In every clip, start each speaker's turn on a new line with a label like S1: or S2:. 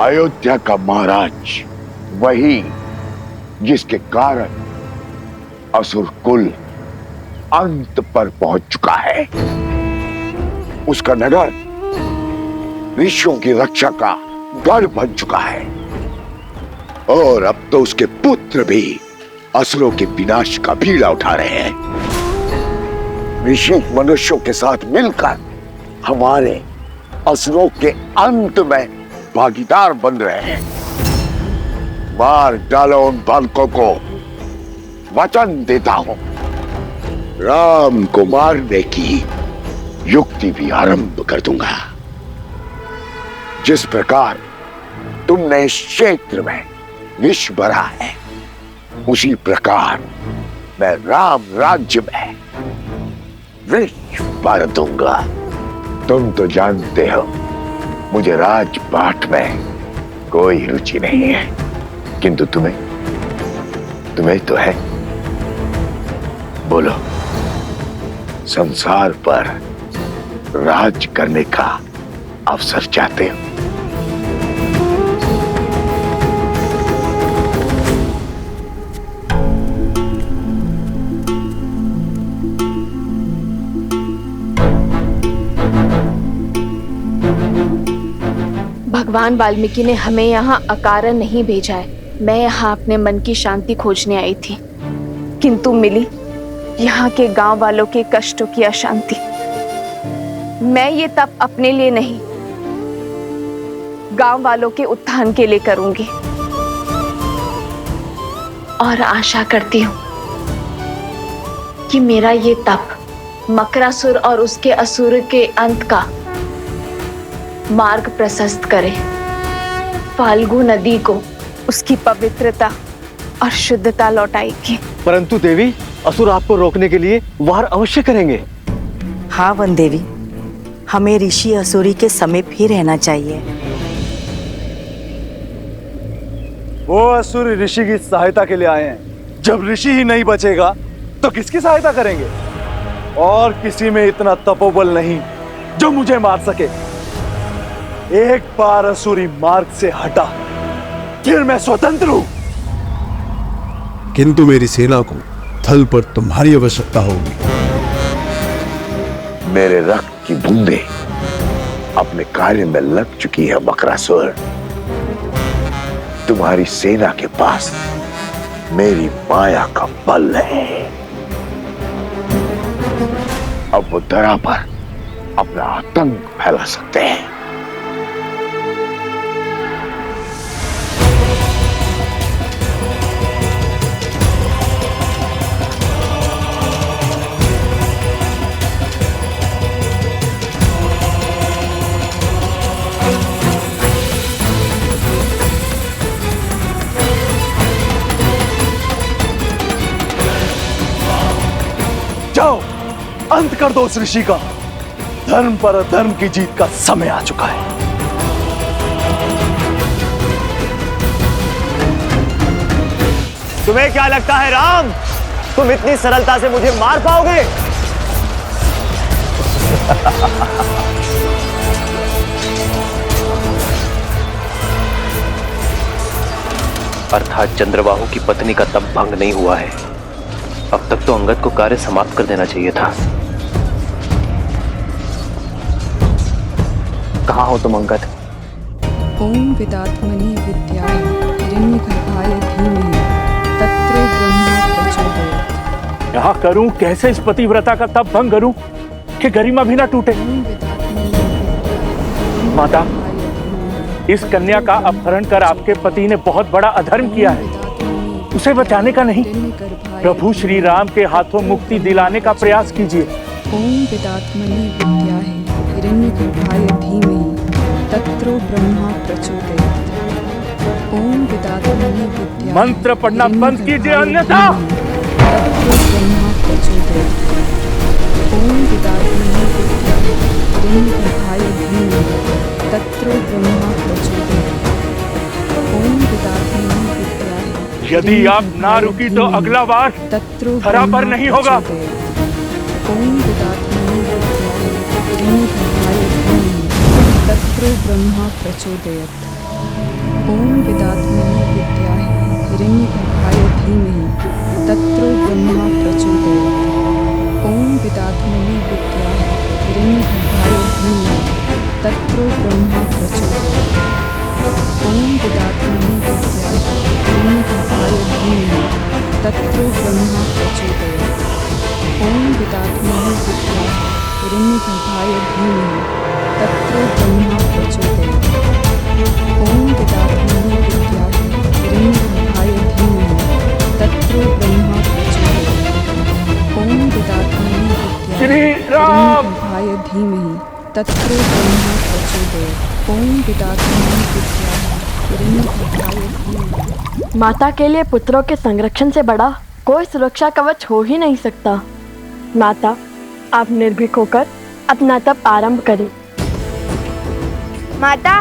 S1: अयोध्या का महाराज वही जिसके कारण असुर कुल अंत पर पहुंच चुका है। उसका नगर ऋषियों की रक्षा का गढ़ बन चुका है और अब तो उसके पुत्र भी असुरों के विनाश का बीड़ा उठा रहे हैं। ऋषि मनुष्यों के साथ मिलकर हमारे असुरों के अंत में भागीदार बन रहे हैं। मार डालो उन बालकों को। वचन देता हूं, राम को मारने की युक्ति भी आरंभ कर दूंगा। जिस प्रकार तुमने इस क्षेत्र में विष भरा है, उसी प्रकार मैं राम राज्य में विष भर दूंगा। तुम तो जानते हो मुझे राजपाट में कोई रुचि नहीं है, किंतु तुम्हें तो है। बोलो, संसार पर राज करने का अवसर चाहते हो?
S2: भगवान वाल्मीकि ने हमें यहाँ अकारण नहीं भेजा है। मैं यहाँ अपने मन की शांति खोजने आई थी, किंतु मिली यहाँ के गांव वालों के कष्टों की अशांति। मैं ये तप अपने लिए नहीं, गांव वालों के उत्थान के लिए करूंगी और आशा करती हूँ कि मेरा ये तप मकरासुर और उसके असुर के अंत का मार्ग प्रशस्त करे, फाल्गु नदी को उसकी पवित्रता और शुद्धता लौटाएगी।
S3: परंतु देवी, असुर आपको रोकने के लिए वार अवश्य करेंगे।
S4: हाँ वन देवी, हमें ऋषि असुरी के समीप ही रहना चाहिए।
S3: वो असुर ऋषि की सहायता के लिए आए हैं। जब ऋषि ही नहीं बचेगा तो किसकी सहायता करेंगे? और किसी में इतना तपोबल नहीं जो मुझे मार सके। एक बार असुरी मार्ग से हटा, फिर मैं स्वतंत्र हूं।
S5: किंतु मेरी सेना को थल पर तुम्हारी आवश्यकता होगी।
S1: मेरे रक्त की बूंदें अपने कार्य में लग चुकी है मकरासुर। तुम्हारी सेना के पास मेरी माया का बल है। अब वो धरा पर अपना आतंक फैला सकते हैं।
S3: जाओ, अंत कर दो उस ऋषि का। धर्म पर अधर्म की जीत का समय आ चुका है।
S6: तुम्हें क्या लगता है राम, तुम इतनी सरलता से मुझे मार पाओगे?
S7: अर्थात चंद्रबाहु की पत्नी का तप भंग नहीं हुआ है। अब तक तो अंगद को कार्य समाप्त कर देना चाहिए था। कहाँ हो तुम अंगद?
S8: ओम विदात्मनि विद्याय हिरण्यगर्भाय धीमहि तत्रो ब्रह्मा प्रचोदयात्।
S9: क्या करूं, कैसे इस पतिव्रता का तप भंग करूं कि गरिमा भी ना टूटे? माता, इस कन्या का अपहरण कर आपके पति ने बहुत बड़ा अधर्म किया है। उसे बचाने का नहीं, प्रभु श्री राम के हाथों मुक्ति दिलाने का प्रयास कीजिए।
S8: ओम विदात्मनि विद्याय हिरण्यगर्भाय धीमहि तत्रो ब्रह्मा प्रचोदयात्। ओम विदात्मनि विद्याय
S9: मंत्र पढ़ना बंद कीजिए, अन्यथा
S8: तत्रो ब्रह्मा प्रचोदयात्। ओम विदात्मनि विद्याय हिरण्यगर्भाय धीमहि तत्रो ब्रह्मा प्रचोदयात्। ओम विदात्मनि विद्याय।
S9: यदि आप ना रुकी तो अगला बार धरा पर नहीं होगा।
S8: ओम विदात्मनि विद्याय प्रचोदयात्। ओम विदात्मने विद्याहि हिरण्यगर्भाय धीमहि तत्रो ब्रह्मा प्रचोदयात्। ओम विदात्मने विद्याहि हिरण्यगर्भाय धीमहि तत्रो ब्रह्मा प्रचोदयात्। ओम विदात्मने विद्याहि हिरण्यगर्भाय धीमहि तत्रो ब्रह्मा प्रचोदयात्। ओम विदात्मने विद्याहि हिरण्यगर्भाय धीमहि तत्रो ब्रह्मा प्रचोदयात्। ओम विदात्मने विद्याहि हिरण्यगर्भाय धीमहि तत्रो ब्रह्मा प्रचोदयात्। ओम विदात्मने विद्याहि हिरण्यगर्भाय धीमहि तत्रो ब्रह्मा प्रचोदयात्। ओम विदात्मने विद्याहि हिरण्यगर्भाय धीमहि।
S10: माता के लिए पुत्रों के संरक्षण से बड़ा कोई सुरक्षा कवच हो ही नहीं सकता। माता, आप निर्भीक होकर अपना तप आरंभ करें।
S11: माता,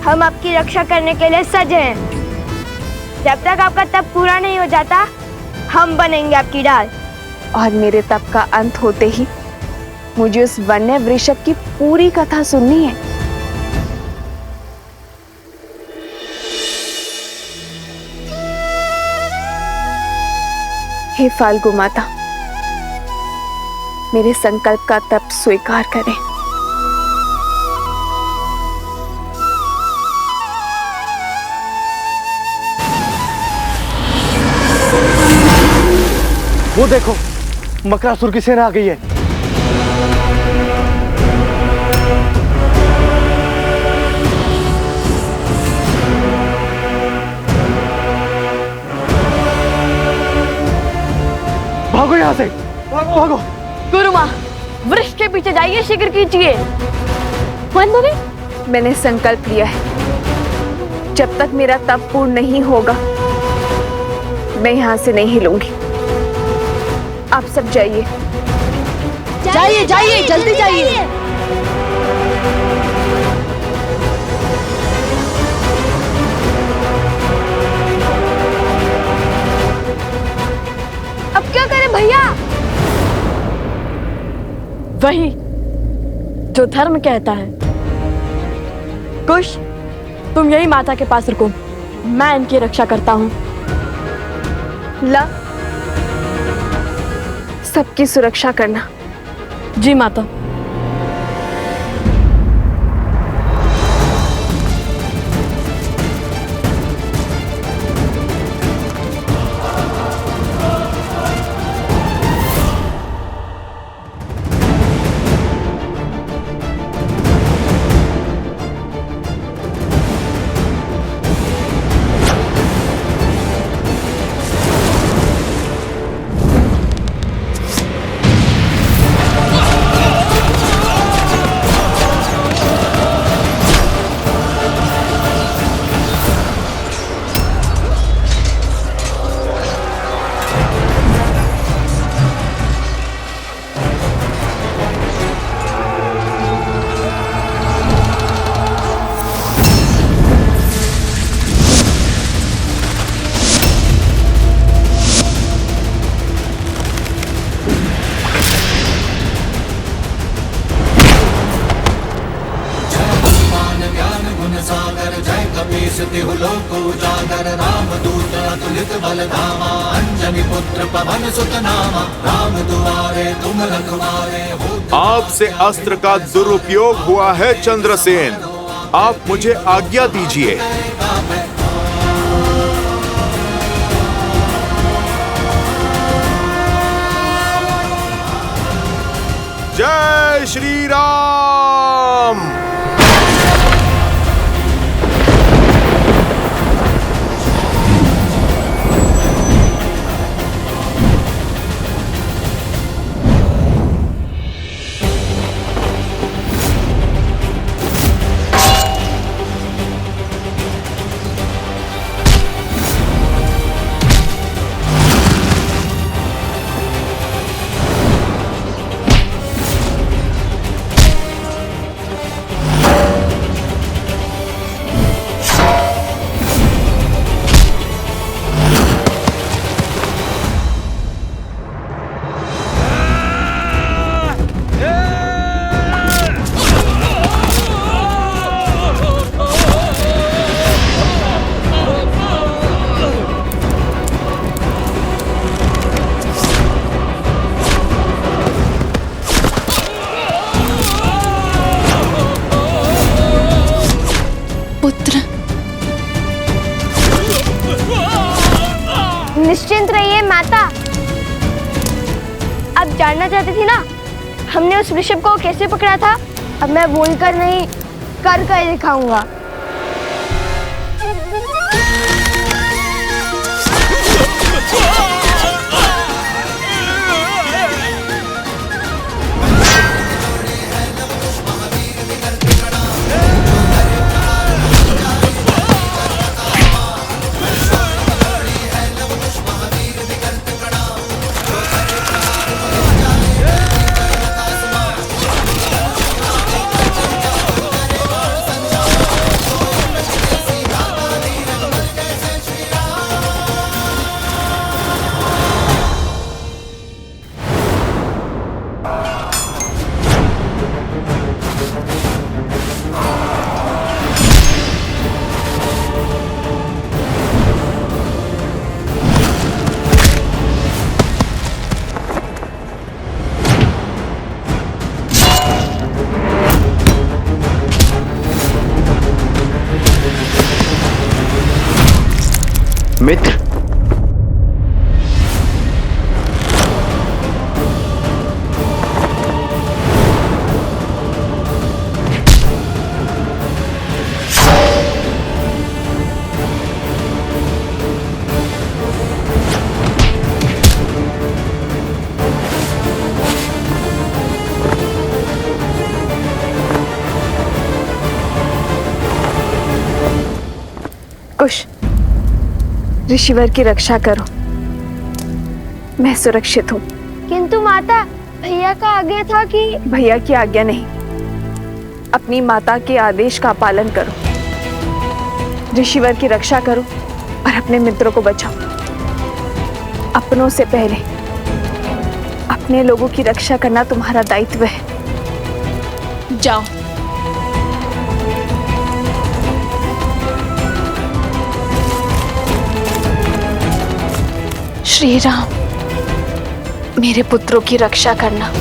S11: हम आपकी रक्षा करने के लिए सज हैं। जब तक आपका तप पूरा नहीं हो जाता, हम बनेंगे आपकी ढाल।
S2: और मेरे तप का अंत होते ही मुझे उस वन्य वृषभ की पूरी कथा सुननी है। हे फाल्गु माता, मेरे संकल्प का तप स्वीकार करें।
S6: वो देखो, मकरासुर की सेना आ गई है। भागो यहाँ से, भागो भागो।
S10: गुरु माँ, वृक्ष के पीछे जाइए, शीघ्र कीजिए। वंदनी,
S2: मैंने संकल्प लिया है, जब तक मेरा तप पूर्ण नहीं होगा मैं यहाँ से नहीं हिलूंगी। आप सब जाइए।
S10: जाइए जाइए, जल्दी जाइए।
S11: अब क्या करें भैया?
S10: वही जो धर्म कहता है। कुश, तुम यही माता के पास रुको, मैं इनकी रक्षा करता हूँ।
S2: ला, सबकी सुरक्षा करना।
S10: जी माता।
S12: आपसे अस्त्र का दुरुपयोग हुआ है चंद्रसेन, आप मुझे आज्ञा दीजिए। जय श्री राम।
S11: मारना चाहती थी ना, हमने उस ऋषभ को कैसे पकड़ा था, अब मैं बोलकर नहीं कर कर दिखाऊंगा।
S7: मित्र,
S2: कुश, ऋषिवर की रक्षा करो, मैं सुरक्षित हूँ।
S11: किंतु माता, भैया का आज्ञा था कि।
S2: भैया की आज्ञा नहीं, अपनी माता के आदेश का पालन करो। ऋषिवर की रक्षा करो और अपने मित्रों को बचाओ। अपनों से पहले अपने लोगों की रक्षा करना तुम्हारा दायित्व है। जाओ। श्री राम, मेरे पुत्रों की रक्षा करना।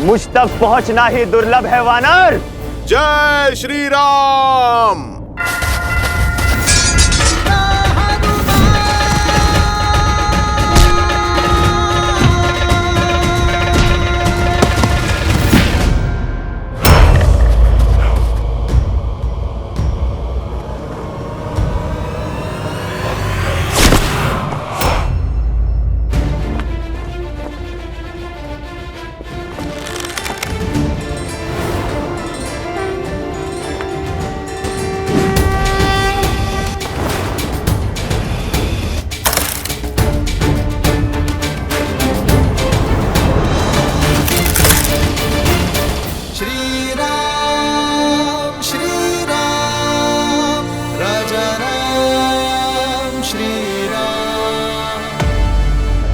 S6: मुझ तक पहुंचना ही दुर्लभ है वानर।
S12: जय श्री राम।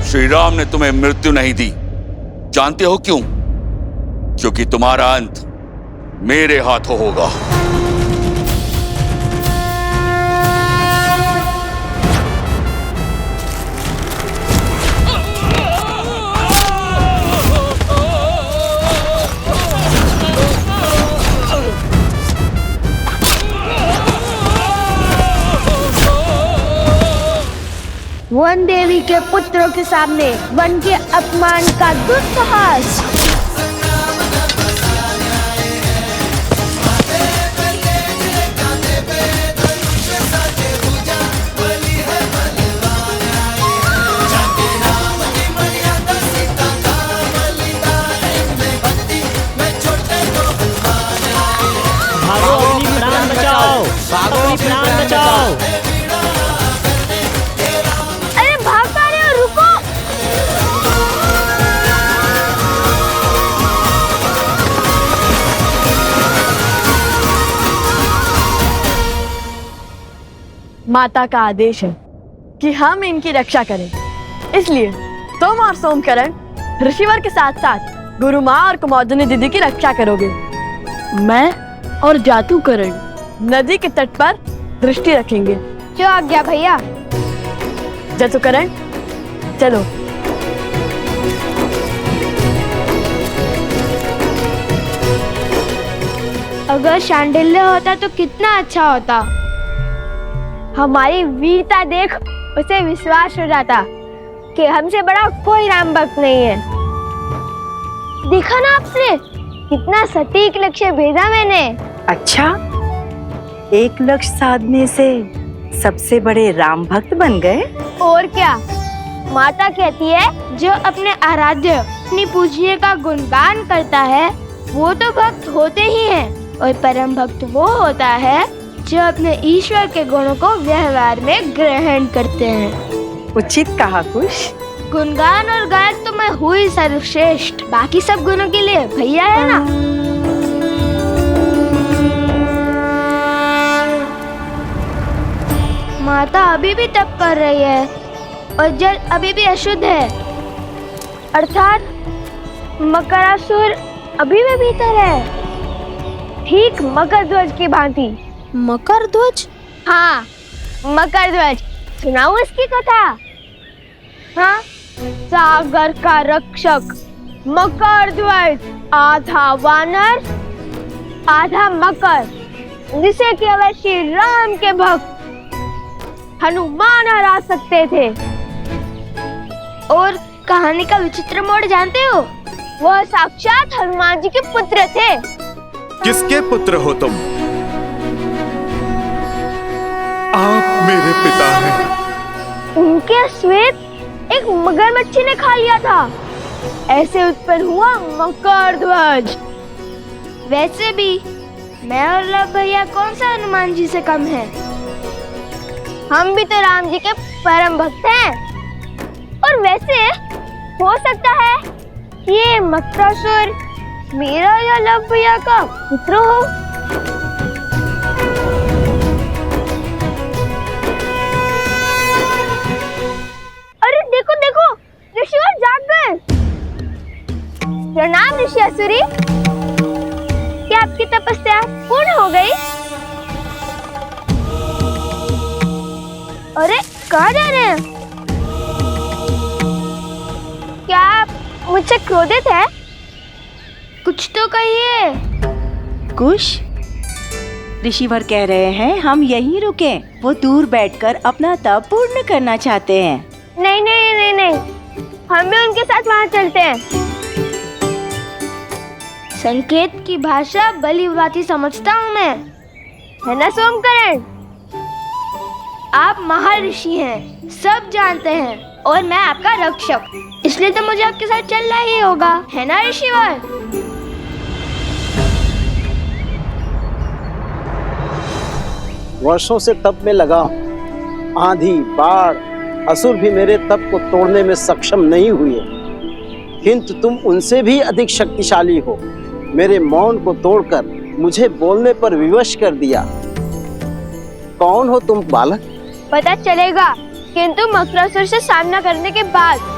S13: श्री राम ने तुम्हें मृत्यु नहीं दी। जानते हो क्यों? क्योंकि तुम्हारा अंत मेरे हाथों होगा।
S11: वन देवी के पुत्रों के सामने वन के अपमान का दुस्साहस।
S6: भागो, अपनी प्राण बचाओ, भागो, अपनी प्राण बचाओ।
S10: माता का आदेश है कि हम इनकी रक्षा करें, इसलिए तुम और सोमकरण ऋषिवर के साथ साथ गुरु माँ और कुमारनी दीदी की रक्षा करोगे। मैं और जादूकरण नदी के तट पर दृष्टि रखेंगे।
S11: जो आज्ञा भैया।
S10: जादूकरण चलो।
S11: अगर शांडिल्य होता तो कितना अच्छा होता। हमारी वीरता देख उसे विश्वास हो जाता कि हमसे बड़ा कोई राम भक्त नहीं है। देखा ना आपने कितना सटीक लक्ष्य भेजा मैंने।
S4: अच्छा, एक लक्ष्य साधने से सबसे बड़े राम भक्त बन गए।
S11: और क्या, माता कहती है जो अपने आराध्य अपनी पूजनीय का गुणगान करता है वो तो भक्त होते ही हैं, और परम भक्त वो होता है जो अपने ईश्वर के गुणों को व्यवहार में ग्रहण करते हैं।
S4: उचित कहा कुश।
S11: गुणगान और गायक तो मैं हुई सर्वश्रेष्ठ, बाकी सब गुणों के लिए भैया है ना। माता अभी भी तप कर रही है और जल अभी भी अशुद्ध है, अर्थात मकरासुर अभी भी भीतर है, ठीक मकर ध्वज की भांति।
S10: मकर ध्वज?
S11: हाँ, मकर ध्वज। सुनाऊं इसकी कथा? हाँ, सागर का रक्षक मकर ध्वज, आधा वानर आधा मकर, जिसे केवल श्री राम के भक्त हनुमान हरा सकते थे। और कहानी का विचित्र मोड़ जानते हो? वह साक्षात हनुमान जी के पुत्र थे।
S12: किसके पुत्र हो तुम? आप मेरे पिता हैं।
S11: उनके श्वेत एक मगरमच्छ ने खा लिया था, ऐसे उत्पन्न हुआ मकर ध्वज। वैसे भी मैं और लव भैया कौन सा हनुमान जी से कम है? हम भी तो राम जी के परम भक्त हैं। और वैसे हो सकता है ये मकरासुर मेरा या लव भैया का पुत्र हो। अरे देखो देखो, ऋषिवर जाग गए। प्रणाम ऋषि असुरी, क्या आपकी तपस्या पूर्ण हो गई? अरे कहाँ जा रहे हैं? क्या आप मुझसे क्रोधित है? कुछ तो कहिए।
S4: कुश, ऋषिवर कह रहे हैं हम यहीं रुकें। वो दूर बैठकर अपना तप पूर्ण करना चाहते हैं।
S11: नहीं नहीं नहीं नहीं, हम भी उनके साथ वहाँ चलते हैं। संकेत की भाषा भली भांति समझता हूँ मैं, है ना सोमकरण? आप महर्षि हैं, सब जानते हैं, और मैं आपका रक्षक, इसलिए तो मुझे आपके साथ चलना ही होगा, है ना ऋषिवर?
S14: वर्षों से तप में लगा हूं। आंधी, बाढ़, असुर भी मेरे तप को तोड़ने में सक्षम नहीं हुए, किंतु तुम उनसे भी अधिक शक्तिशाली हो। मेरे मौन को तोड़कर मुझे बोलने पर विवश कर दिया। कौन हो तुम बालक?
S11: पता चलेगा, किंतु मकरासुर से सामना करने के बाद।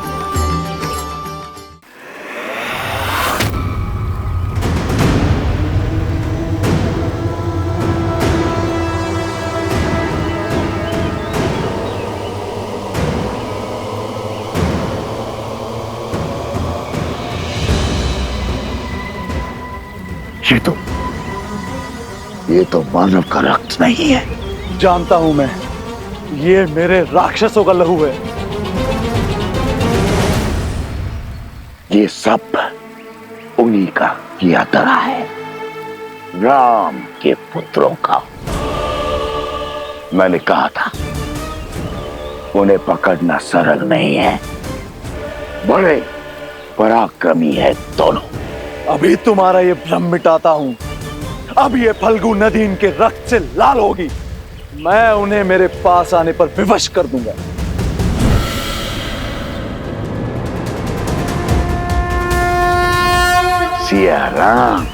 S1: ये तो मानव का रक्त नहीं है।
S3: जानता हूं मैं, ये मेरे राक्षसों का लहू है।
S1: ये सब उन्हीं का किया धरा है, राम के पुत्रों का। मैंने कहा था उन्हें पकड़ना सरल नहीं है, बड़े पराक्रमी है दोनों।
S3: अभी तुम्हारा ये भ्रम मिटाता हूं। अब ये फल्गु नदी इनके रक्त से लाल होगी। मैं उन्हें मेरे पास आने पर विवश कर दूंगा।
S1: सिया राम।